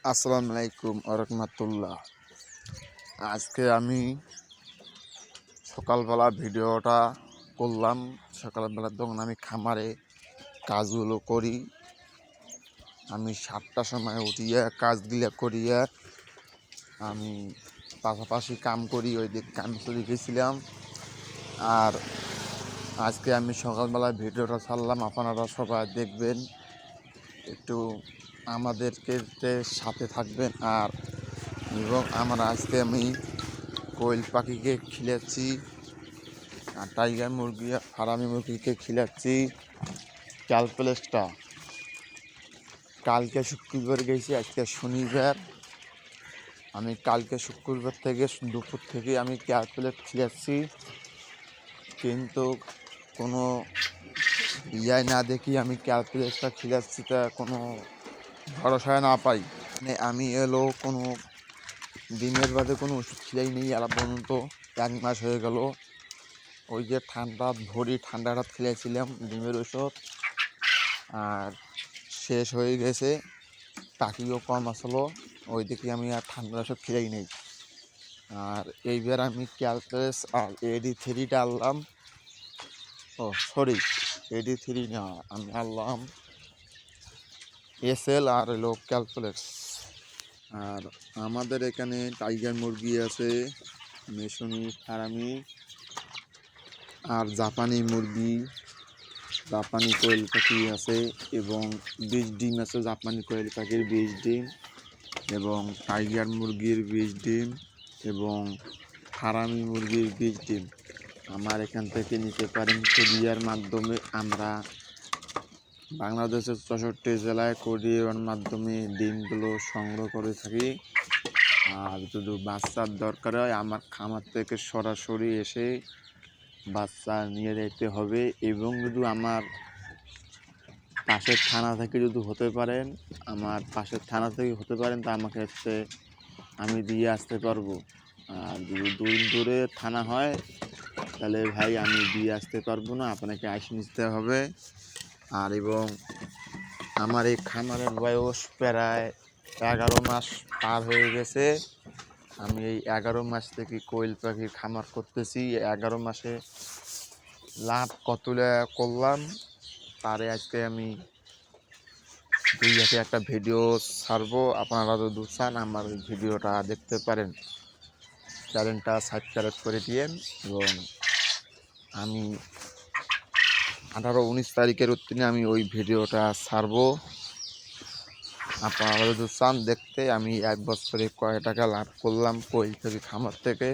আসসালামু আলাইকুম আরহামতুল্লাহ। আজকে আমি সকালবেলা ভিডিওটা করলাম। সকালবেলা যখন আমি খামারে কাজগুলো করি, আমি 7টার সময় উঠিয়া কাজগুলো করিয়া আমি পাশাপাশি কাম করি, ওই দিক কাম চলে গেছিলাম। আর আজকে আমি সকালবেলা ভিডিওটা ছাড়লাম, আপনারা সবাই দেখবেন, একটু আমাদেরকে সাথে থাকবেন। আর এবং আজকে আমি কোয়েল পাখিকে খিলাচ্ছি, আর টাইগার মুরগি ফারামি মুরগিকে খিলাচ্ছি ক্যালপ্লেসটা। কালকে শুক্রবার গেছি, আজকে শনিবার। আমি কালকে শুক্রবার থেকে দুপুর থেকে আমি ক্যালপ্লেস খিলাচ্ছি, কিন্তু কোনো ইয়াই না দেখি আমি ক্যালপ্লেসটা খিলাচ্ছি, তা কোনো ভরসা না পাই। মানে আমি কোনো ডিমের বাদে কোনো ওষুধ খিলাই নেই আর পর্যন্ত 1 মাস হয়ে গেল। ওই যে ঠান্ডাটা খেলেছিলাম ডিমের ওষুধ, আর শেষ হয়ে গেছে। পাখিও কম আসলো, ওই দিকে আমি আর ঠান্ডার ওষুধ খেলেই নেই। আর এইবার আমি ক্যালপ্লেস আর AD3টা আনলাম। AD3 না, আমি আনলাম SL আর ক্যালপ্লেস। আর আমাদের এখানে টাইগার মুরগি আছে, মেশনি ফারামি, আর জাপানি মুরগি, জাপানি কোয়েল পাখি আছে, এবং 20 ডিম আছে। জাপানি কোয়েল পাখির 20 ডিম, এবং টাইগার মুরগির 20 ডিম, এবং ফারামি মুরগির 20 ডিম আমার এখান থেকে নিতে পারেন কুরিয়ার মাধ্যমে। আমরা বাংলাদেশের 64 জেলায় কুরিয়ার মাধ্যমে ডিমগুলো সংগ্রহ করে থাকি। আর যদি বাচ্চার দরকার হয়, আমার খামার থেকে সরাসরি এসে বাচ্চা নিয়ে যেতে হবে। এবং যদি আমার পাশের থানা থেকে হতে পারেন তা আমাকে আমি দিয়ে আসতে পারবো। আর যদি দূরে থানা হয়, তাহলে ভাই আমি দিয়ে আসতে পারবো না, আপনাকে আসে নিতে হবে। আর এবং আমার এই খামারের বয়স প্রায় 11 মাস পার হয়ে গেছে। আমি এই 11 মাস থেকে কোয়েল পাখির খামার করতেছি। 11 মাসে লাভ কতটা করলাম, তারে আজকে আমি দুই হাতে একটা ভিডিও ছাড়বো। আপনারা যদি চান আমার ভিডিওটা দেখতে পারেন, চ্যানেলটা সাবস্ক্রাইব করে দিয়েন। এবং আমি 18-19 তারিখের দিনে আমি ওই ভিডিওটা ছাড়বো। আপনারা যদি চান দেখতে, আমি 1 বছরে কয় টাকা লাভ করলাম কোয়েল পাখি খামার থেকে।